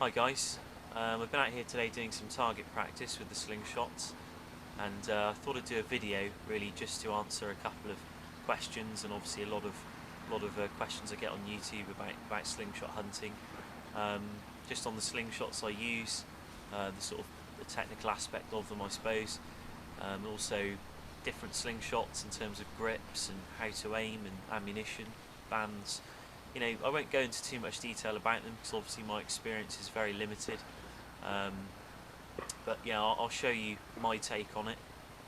Hi guys, I've been out here today doing some target practice with the Slingshots, and I thought I'd do a video really just to answer a couple of questions, and obviously a lot of questions I get on YouTube about slingshot hunting. Just on the slingshots I use, the sort of the technical aspect of them I suppose, also different slingshots in terms of grips and how to aim and ammunition, bands. You know, I won't go into too much detail about them because obviously my experience is very limited. But yeah, I'll show you my take on it,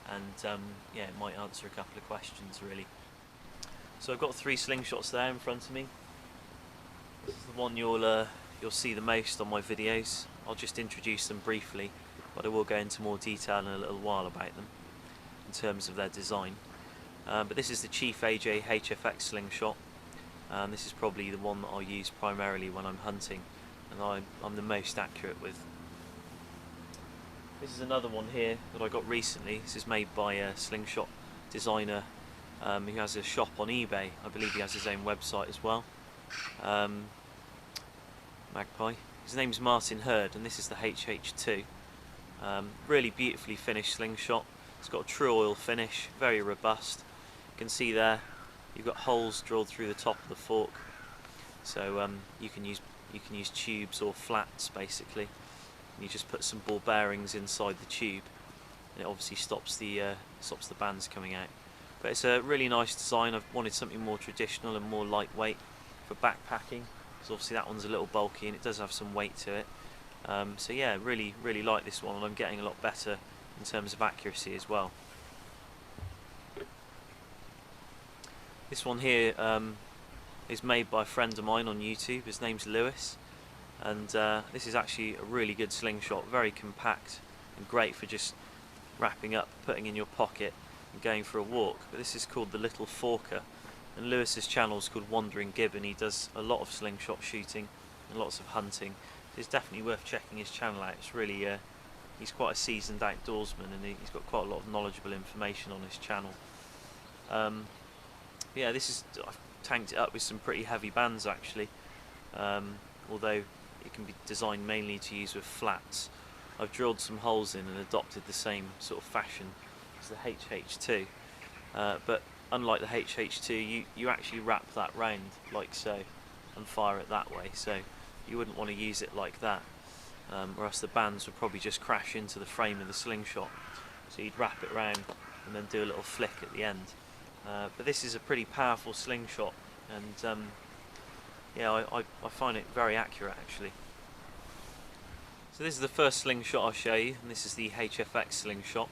and yeah, it might answer a couple of questions really. So I've got 3 slingshots there in front of me. This is the one you'll see the most on my videos. I'll just introduce them briefly, but I will go into more detail in a little while about them in terms of their design. But this is the Chief AJ HFX slingshot. This is probably the one that I'll use primarily when I'm hunting, and I'm the most accurate with. This is another one here that I got recently. This is made by a slingshot designer who has a shop on eBay. I believe he has his own website as well. Magpie. His name's Martin Hurd, and this is the HH2. Really beautifully finished slingshot. It's got a true oil finish, very robust. You can see there you've got holes drilled through the top of the fork, so you can use tubes or flats basically. And you just put some ball bearings inside the tube, and it obviously stops the bands coming out. But it's a really nice design. I've wanted something more traditional and more lightweight for backpacking, because obviously that one's a little bulky and it does have some weight to it. So yeah, really like this one, and I'm getting a lot better in terms of accuracy as well. This one here is made by a friend of mine on YouTube. His name's Lewis, and this is actually a really good slingshot, very compact and great for just wrapping up, putting in your pocket and going for a walk. But this is called the Little Forker, and Lewis's channel is called Wandering Gibbon. He does a lot of slingshot shooting and lots of hunting. It's definitely worth checking his channel out. It's really he's quite a seasoned outdoorsman, and he's got quite a lot of knowledgeable information on his channel. Yeah, I've tanked it up with some pretty heavy bands actually, although it can be designed mainly to use with flats. I've drilled some holes in and adopted the same sort of fashion as the HH2, but unlike the HH2, you actually wrap that round like so and fire it that way, so you wouldn't want to use it like that, or else the bands would probably just crash into the frame of the slingshot. So you'd wrap it round and then do a little flick at the end. But this is a pretty powerful slingshot, and yeah, I find it very accurate actually. So this is the first slingshot I'll show you, and this is the HFX slingshot.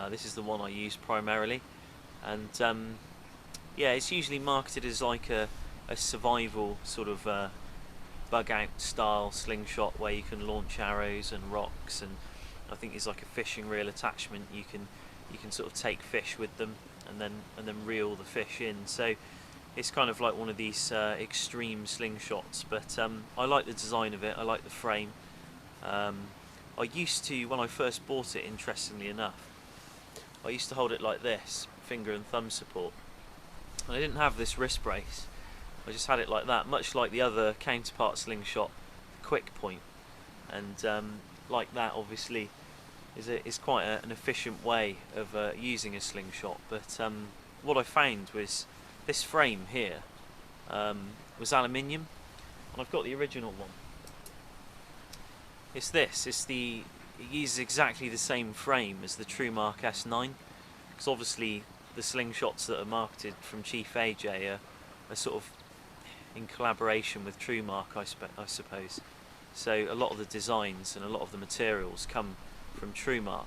This is the one I use primarily, and yeah, it's usually marketed as like a survival sort of bug out style slingshot where you can launch arrows and rocks, and I think there's like a fishing reel attachment. You can sort of take fish with them and then reel the fish in. So it's kind of like one of these extreme slingshots, but I like the design of it. I like the frame. I used to, when I first bought it, interestingly enough, I used to hold it like this, finger and thumb support, and I didn't have this wrist brace. I just had it like that, much like the other counterpart slingshot, the quick point, and like that obviously is quite an efficient way of using a slingshot. But what I found was this frame here was aluminium, and I've got the original one. It uses exactly the same frame as the TrueMark S9, because obviously the slingshots that are marketed from Chief AJ are sort of in collaboration with TrueMark, I suppose. So a lot of the designs and a lot of the materials come from TrueMark.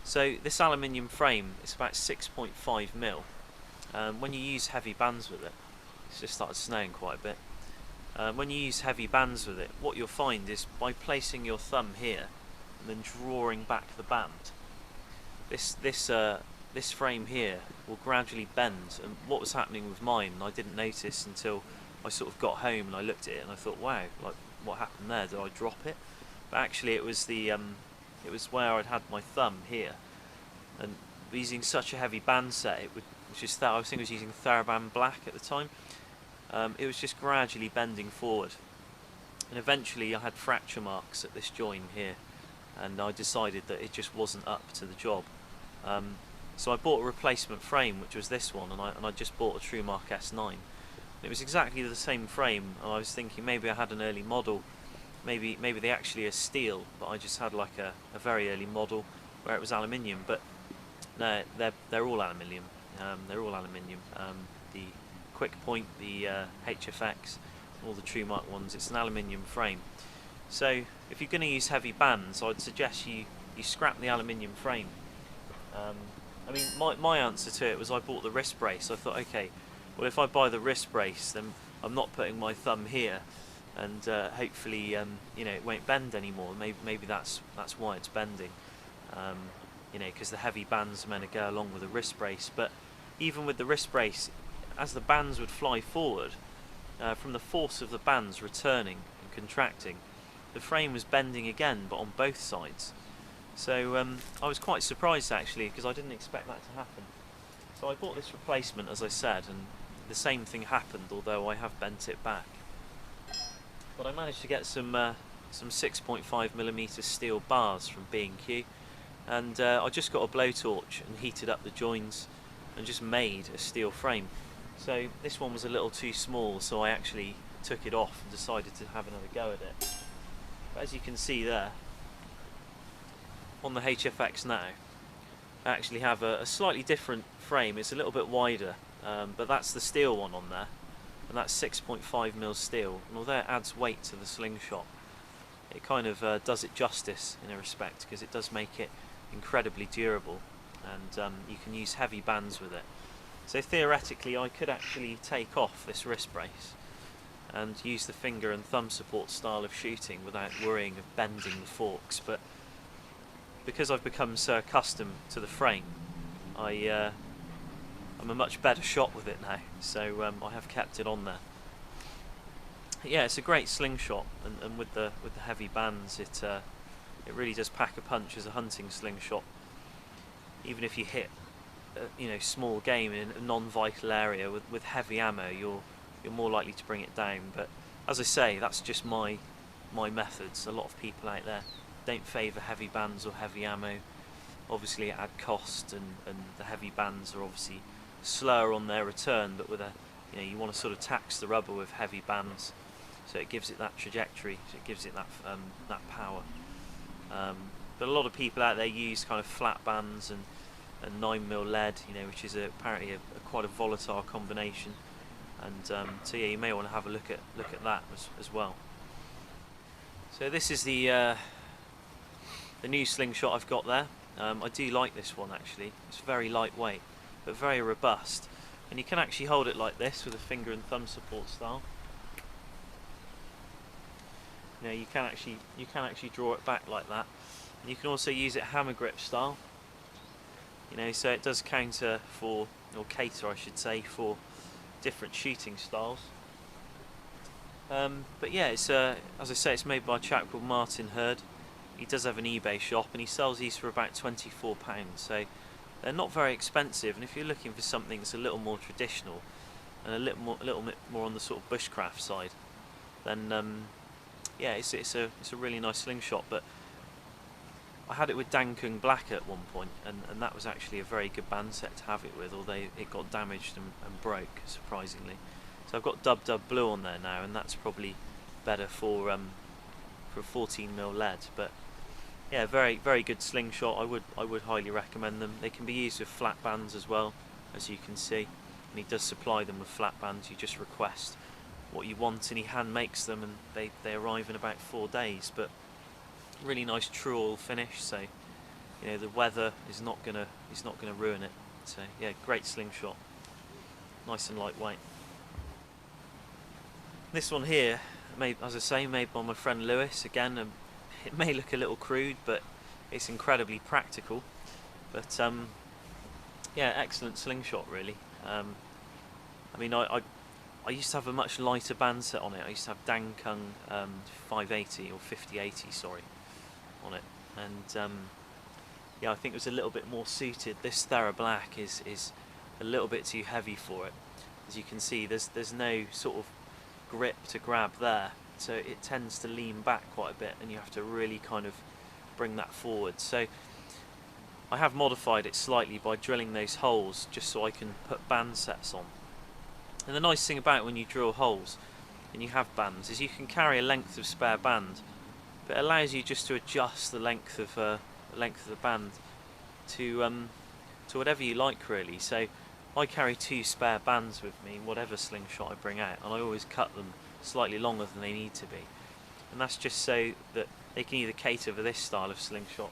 So this aluminium frame is about 6.5mm. When you use heavy bands with it, it's just started snowing quite a bit. When you use heavy bands with it, what you'll find is by placing your thumb here and then drawing back the band, this frame here will gradually bend. And what was happening with mine, I didn't notice until I sort of got home and I looked at it and I thought, wow, like what happened there? Did I drop it? But actually it was where I'd had my thumb here, and using such a heavy band set, I think I was using Thera Black at the time. It was just gradually bending forward, and eventually I had fracture marks at this join here, and I decided that it just wasn't up to the job. So I bought a replacement frame, which was this one, and I just bought a TrueMark S9. It was exactly the same frame, and I was thinking maybe I had an early model, maybe they actually are steel, but I just had like a very early model where it was aluminium. But no, they're all aluminium. They're all aluminium. The Quick Point, the HFX, all the TrueMark ones, it's an aluminium frame. So if you're going to use heavy bands, I'd suggest you scrap the aluminium frame. I mean, my answer to it was I bought the wrist brace. I thought, okay, well, if I buy the wrist brace, then I'm not putting my thumb here, and hopefully, you know, it won't bend anymore. Maybe that's why it's bending. You know, because the heavy bands are meant to go along with the wrist brace. But even with the wrist brace, as the bands would fly forward, from the force of the bands returning and contracting, the frame was bending again, but on both sides. So I was quite surprised actually, because I didn't expect that to happen. So I bought this replacement, as I said, and the same thing happened, although I have bent it back. But I managed to get some 6.5mm steel bars from B&Q, and I just got a blowtorch and heated up the joins and just made a steel frame. So this one was a little too small, so I actually took it off and decided to have another go at it. But as you can see there, on the HFX now, I actually have a slightly different frame. It's a little bit wider, but that's the steel one on there, and that's 6.5mm steel. And although it adds weight to the Slingshot, it kind of does it justice in a respect, because it does make it incredibly durable, and you can use heavy bands with it. So theoretically I could actually take off this wrist brace and use the finger and thumb support style of shooting without worrying of bending the forks, but because I've become so accustomed to the frame, I'm a much better shot with it now, so I have kept it on there. Yeah, it's a great slingshot, and with the heavy bands, it really does pack a punch as a hunting slingshot. Even if you hit you know, small game in a non-vital area with heavy ammo, you're more likely to bring it down. But as I say, that's just my methods. A lot of people out there don't favour heavy bands or heavy ammo. Obviously it add cost, and the heavy bands are obviously slower on their return, but with you want to sort of tax the rubber with heavy bands, so it gives it that trajectory, so it gives it that power. But a lot of people out there use kind of flat bands and 9mm lead, which is apparently quite a volatile combination, and so yeah, you may want to have a look at that as well. So this is the new slingshot I've got there. I do like this one actually. It's very lightweight but very robust, and you can actually hold it like this with a finger and thumb support style. You can actually draw it back like that, and you can also use it hammer grip style. So it does cater for, or cater I should say, for different shooting styles. But yeah, it's as I say, it's made by a chap called Martin Hurd. He does have an eBay shop, and he sells these for about £24, so they're not very expensive. And if you're looking for something that's a little more traditional and a little bit more on the sort of bushcraft side, then yeah, it's a really nice slingshot. But I had it with Thera Black at one point, and that was actually a very good band set to have it with, although it got damaged and broke, surprisingly. So I've got Dub Blue on there now, and that's probably better for 14mm lead. But yeah, very good slingshot. I would highly recommend them. They can be used with flat bands as well, as you can see, and he does supply them with flat bands. You just request what you want, and he hand makes them, and they arrive in about 4 days. But really nice true oil finish, so the weather is not gonna ruin it. So yeah, great slingshot, nice and lightweight. This one here, as I say, made by my friend Lewis. Again, it may look a little crude, but it's incredibly practical. But yeah, excellent slingshot really. I mean, I used to have a much lighter band set on it. I used to have Dankung 580 or 5080, sorry, on it, and yeah, I think it was a little bit more suited. This Thera Black is a little bit too heavy for it. As you can see, there's no sort of grip to grab there, so it tends to lean back quite a bit, and you have to really kind of bring that forward. So I have modified it slightly by drilling those holes just so I can put band sets on. And the nice thing about when you drill holes and you have bands is you can carry a length of spare band, but it allows you just to adjust the length of the band to whatever you like, really. So I carry 2 spare bands with me, whatever slingshot I bring out, and I always cut them slightly longer than they need to be. And that's just so that they can either cater for this style of slingshot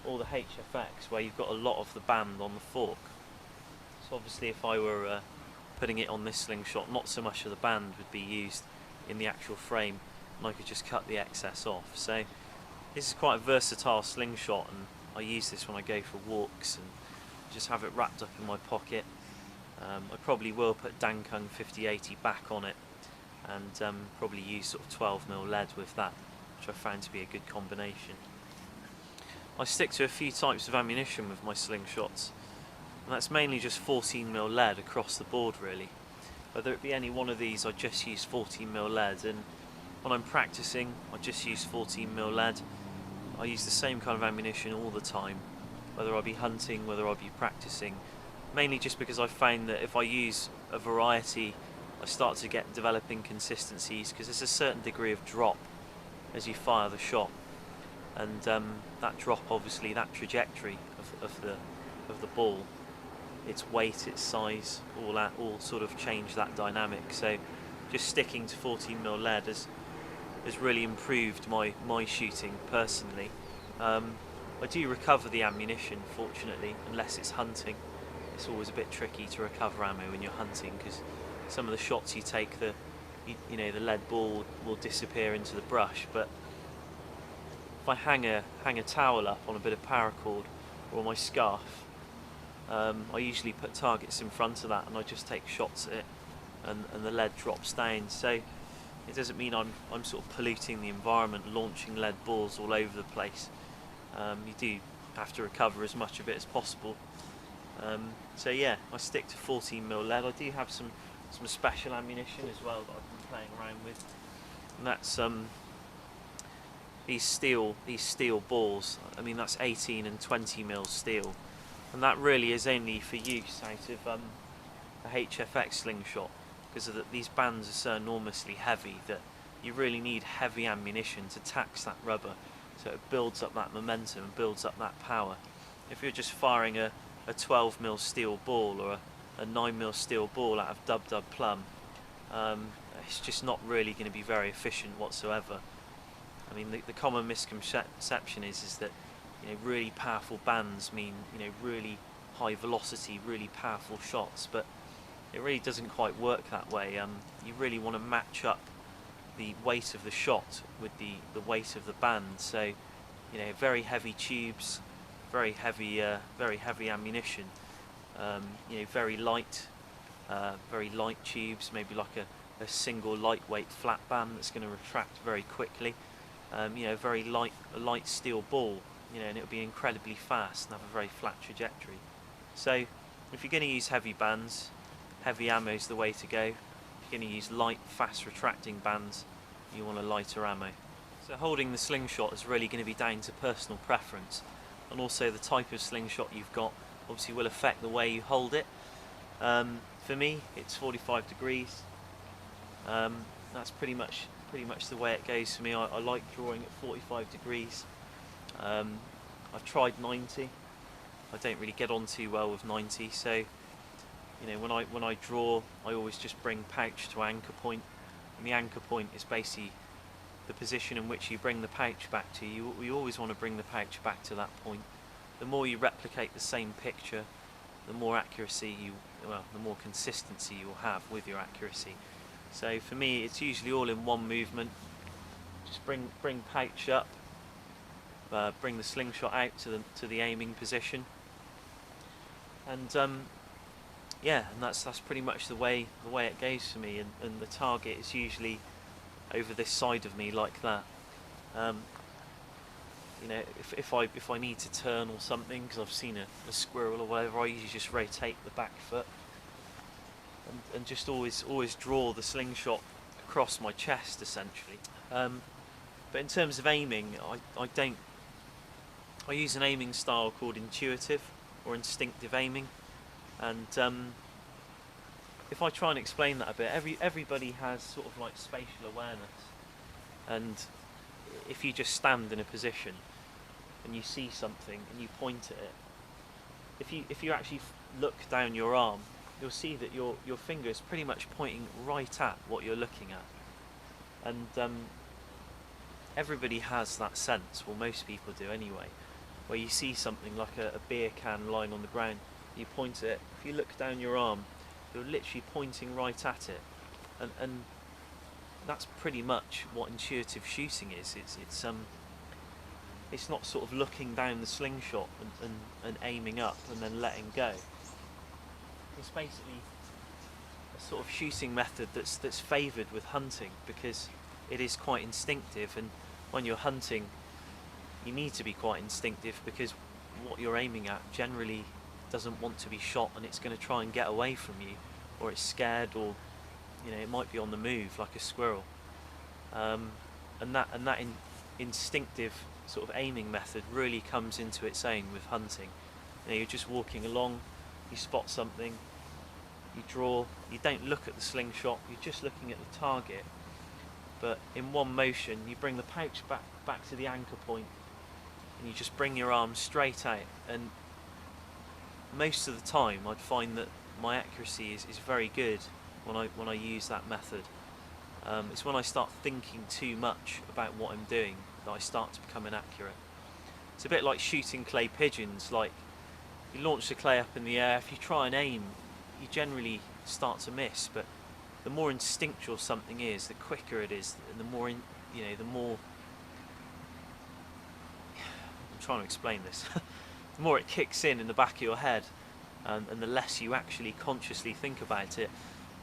or the HFX, where you've got a lot of the band on the fork. So obviously if I were putting it on this slingshot, not so much of the band would be used in the actual frame, and I could just cut the excess off. So this is quite a versatile slingshot, and I use this when I go for walks and just have it wrapped up in my pocket. I probably will put Dankung 5080 back on it, and probably use sort of 12mm lead with that, which I found to be a good combination. I stick to a few types of ammunition with my slingshots, and that's mainly just 14mm lead across the board, really. Whether it be any one of these, I just use 14mm lead, and when I'm practicing I just use 14mm lead. I use the same kind of ammunition all the time, whether I be hunting, whether I be practicing, mainly just because I've found that if I use a variety I start to get developing consistencies, because there's a certain degree of drop as you fire the shot, and that drop, obviously that trajectory of the ball, its weight, its size, all sort of change that dynamic. So just sticking to 14mm lead has really improved my shooting personally. I do recover the ammunition, fortunately, unless it's hunting. It's always a bit tricky to recover ammo when you're hunting, because some of the shots you take, the lead ball will disappear into the brush. But if I hang a towel up on a bit of paracord or my scarf, I usually put targets in front of that, and I just take shots at it, and the lead drops down. So it doesn't mean I'm sort of polluting the environment, launching lead balls all over the place. You do have to recover as much of it as possible. So yeah, I stick to 14mm lead. I do have some special ammunition as well that I've been playing around with, and that's these steel balls. I mean, that's 18 and 20mm steel, and that really is only for use out of a HFX slingshot, because these bands are so enormously heavy that you really need heavy ammunition to tax that rubber, so it builds up that momentum and builds up that power. If you're just firing a 12mm steel ball or a 9mm steel ball out of dub plum, it's just not really going to be very efficient whatsoever. I mean, the common misconception is that really powerful bands mean really high velocity, really powerful shots, but it really doesn't quite work that way. You really want to match up the weight of the shot with the weight of the band. So very heavy tubes, very heavy ammunition, very light tubes, maybe like a single lightweight flat band that's going to retract very quickly. Very light steel ball, and it'll be incredibly fast and have a very flat trajectory. So if you're going to use heavy bands, heavy ammo is the way to go. If you're going to use light, fast retracting bands, you want a lighter ammo. So holding the slingshot is really going to be down to personal preference, and also the type of slingshot you've got obviously will affect the way you hold it. For me, it's 45 degrees. That's pretty much the way it goes for me. I like drawing at 45 degrees. I've tried 90. I don't really get on too well with 90, so when I draw, I always just bring pouch to anchor point, and the anchor point is basically the position in which you bring the pouch back to. You always want to bring the pouch back to that point. The more you replicate the same picture, the more accuracy the more consistency you'll have with your accuracy. So for me, it's usually all in one movement. Just bring pouch up, bring the slingshot out to the aiming position, and yeah, and that's pretty much the way it goes for me. And the target is usually over this side of me like that. If I need to turn or something because I've seen a squirrel or whatever, I usually just rotate the back foot and just always draw the slingshot across my chest essentially. But in terms of aiming, I use an aiming style called intuitive or instinctive aiming, and if I try and explain that a bit, everybody has sort of like spatial awareness, and if you just stand in a position and you see something and you point at it, if you actually look down your arm, you'll see that your finger is pretty much pointing right at what you're looking at, and everybody has that sense, well most people do anyway, where you see something like a beer can lying on the ground, you point at it, if you look down your arm, you're literally pointing right at it, and that's pretty much what intuitive shooting is. It's not sort of looking down the slingshot and aiming up and then letting go. It's basically a sort of shooting method that's favoured with hunting, because it is quite instinctive, and when you're hunting you need to be quite instinctive, because what you're aiming at generally doesn't want to be shot, and it's going to try and get away from you, or it's scared, or it might be on the move like a squirrel, and that instinctive sort of aiming method really comes into its own with hunting. You're just walking along, you spot something, you draw, you don't look at the slingshot, you're just looking at the target, but in one motion you bring the pouch back to the anchor point, and you just bring your arm straight out, and most of the time I'd find that my accuracy is very good when I use that method. It's when I start thinking too much about what I'm doing that I start to become inaccurate. It's a bit like shooting clay pigeons. Like, you launch the clay up in the air, if you try and aim, you generally start to miss, but the more instinctual something is, the quicker it is, and the more the more I'm trying to explain this the more it kicks in the back of your head, and the less you actually consciously think about it,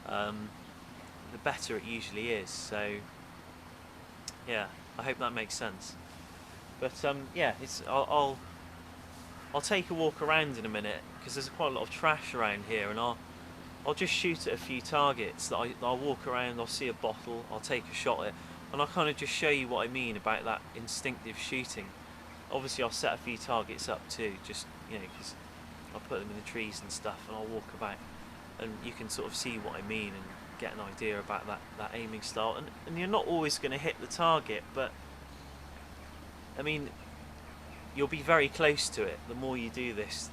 the better it usually is. So yeah, I hope that makes sense. But yeah, I'll take a walk around in a minute, because there's quite a lot of trash around here, and I'll just shoot at a few targets that I'll walk around, I'll see a bottle, I'll take a shot at it, and I'll kind of just show you what I mean about that instinctive shooting. Obviously I'll set a few targets up too, just because I'll put them in the trees and stuff, and I'll walk about, and you can sort of see what I mean and get an idea about that aiming style. And you're not always going to hit the target, but I mean, you'll be very close to it. The more you do this,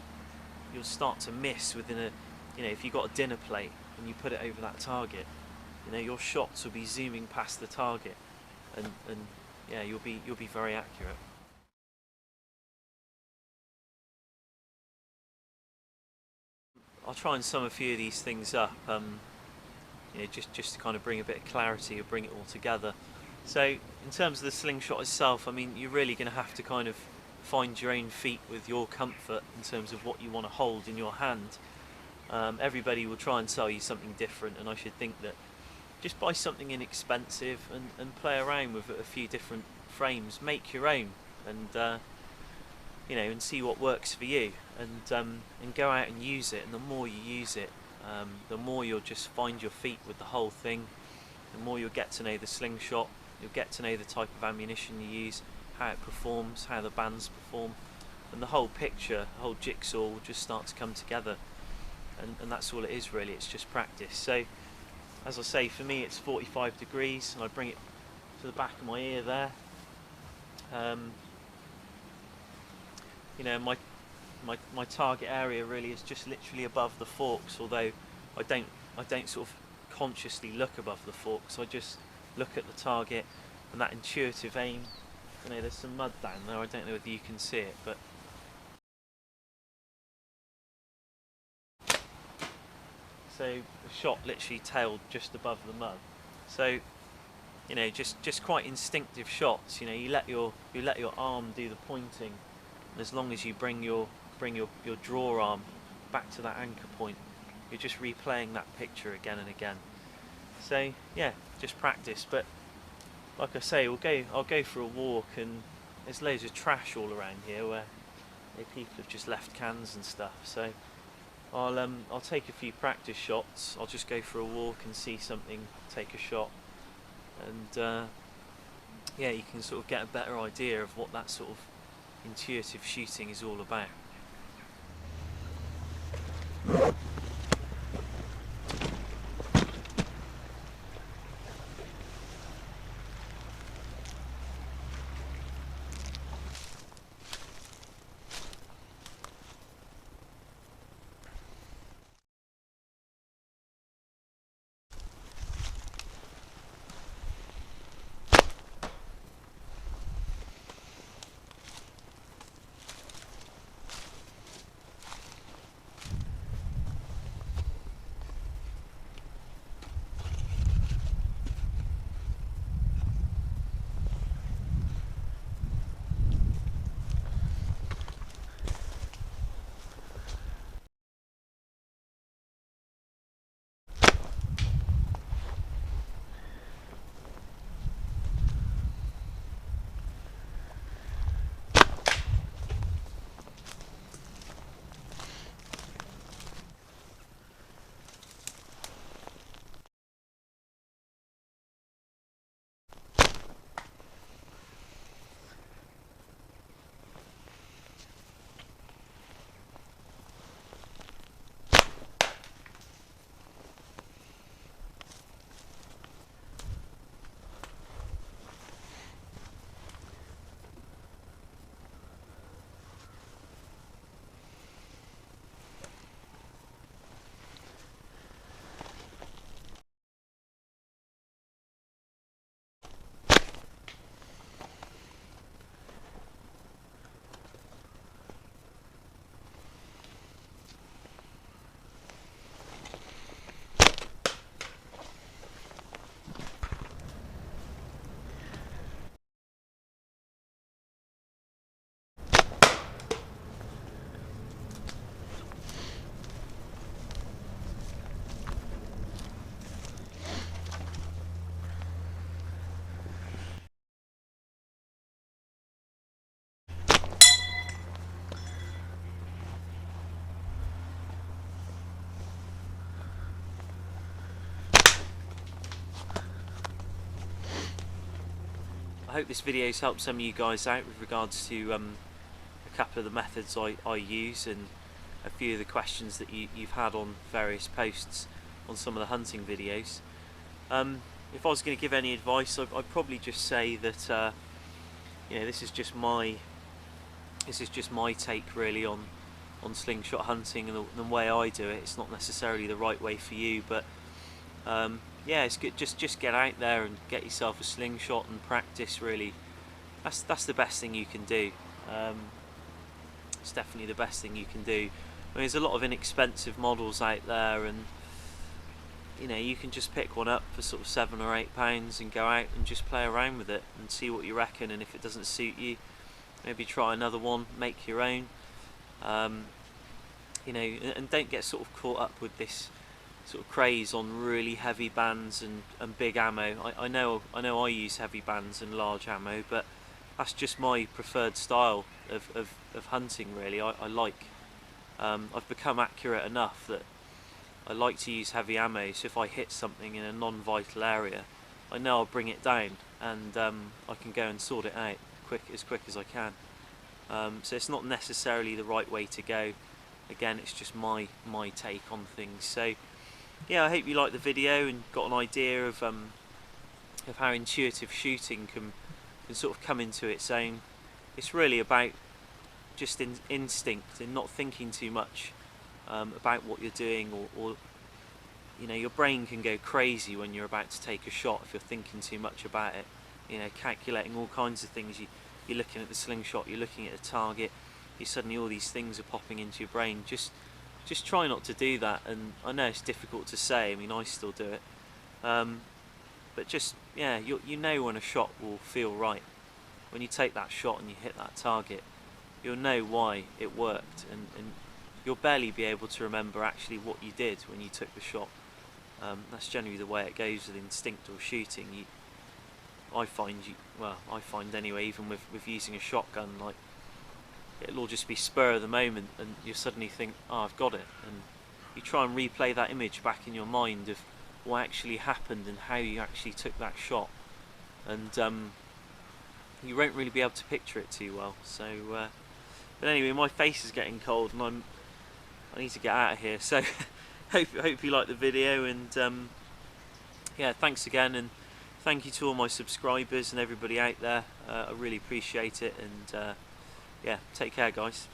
you'll start to miss within a, if you've got a dinner plate and you put it over that target, your shots will be zooming past the target, and yeah, you'll be very accurate. I'll try and sum a few of these things up, just to kind of bring a bit of clarity, or bring it all together. So in terms of the slingshot itself, I mean, you're really going to have to kind of find your own feet with your comfort in terms of what you want to hold in your hand. Everybody will try and sell you something different, and I should think that just buy something inexpensive and play around with a few different frames, make your own, and and see what works for you, and go out and use it. And the more you use it, the more you'll just find your feet with the whole thing, the more you'll get to know the slingshot, you'll get to know the type of ammunition you use, how it performs, how the bands perform, and the whole picture, the whole jigsaw will just start to come together, and that's all it is really. It's just practice. So as I say, for me it's 45 degrees, and I bring it to the back of my ear there. My target area really is just literally above the forks, although I don't sort of consciously look above the forks. I just look at the target and that intuitive aim. There's some mud down there, I don't know whether you can see it, but so the shot literally tailed just above the mud. So just quite instinctive shots. You let your arm do the pointing, and as long as you bring your draw arm back to that anchor point, you're just replaying that picture again and again. So yeah, just practice. But like I say, I'll go for a walk, and there's loads of trash all around here where people have just left cans and stuff. So I'll take a few practice shots. I'll just go for a walk and see something, take a shot, and yeah, you can sort of get a better idea of what that sort of intuitive shooting is all about. I hope this video's helped some of you guys out with regards to a couple of the methods I use, and a few of the questions that you've had on various posts on some of the hunting videos. If I was going to give any advice, I'd probably just say that you know, this is just my take really on slingshot hunting and the way I do it. It's not necessarily the right way for you, but yeah, it's good. Just get out there and get yourself a slingshot and practice. Really, that's the best thing you can do. It's definitely the best thing you can do. I mean, there's a lot of inexpensive models out there, and you know, you can just pick one up for sort of £7 or £8 and go out and just play around with it and see what you reckon. And if it doesn't suit you, maybe try another one, make your own. You know, and don't get sort of caught up with this sort of craze on really heavy bands and big ammo. I know I use heavy bands and large ammo, but that's just my preferred style of hunting really. I like, I've become accurate enough that I like to use heavy ammo, so if I hit something in a non-vital area, I know I'll bring it down, and I can go and sort it out as quick as I can. So it's not necessarily the right way to go. Again, it's just my take on things. So yeah, I hope you liked the video and got an idea of how intuitive shooting can sort of come into its own. It's really about just instinct and not thinking too much about what you're doing, or you know, your brain can go crazy when you're about to take a shot if you're thinking too much about it. You know, calculating all kinds of things. You're looking at the slingshot, you're looking at a target, suddenly all these things are popping into your brain. Just try not to do that. And I know it's difficult to say, I mean, I still do it, but just, yeah, you know when a shot will feel right. When you take that shot and you hit that target, you'll know why it worked, and you'll barely be able to remember actually what you did when you took the shot. That's generally the way it goes with instinctual shooting. I find anyway, even with using a shotgun, like, it'll all just be spur of the moment, and you suddenly think, oh, I've got it, and you try and replay that image back in your mind of what actually happened and how you actually took that shot, and you won't really be able to picture it too well. So, but anyway, my face is getting cold, and I need to get out of here. So, hope you like the video, and yeah, thanks again, and thank you to all my subscribers and everybody out there. I really appreciate it, and yeah, take care, guys.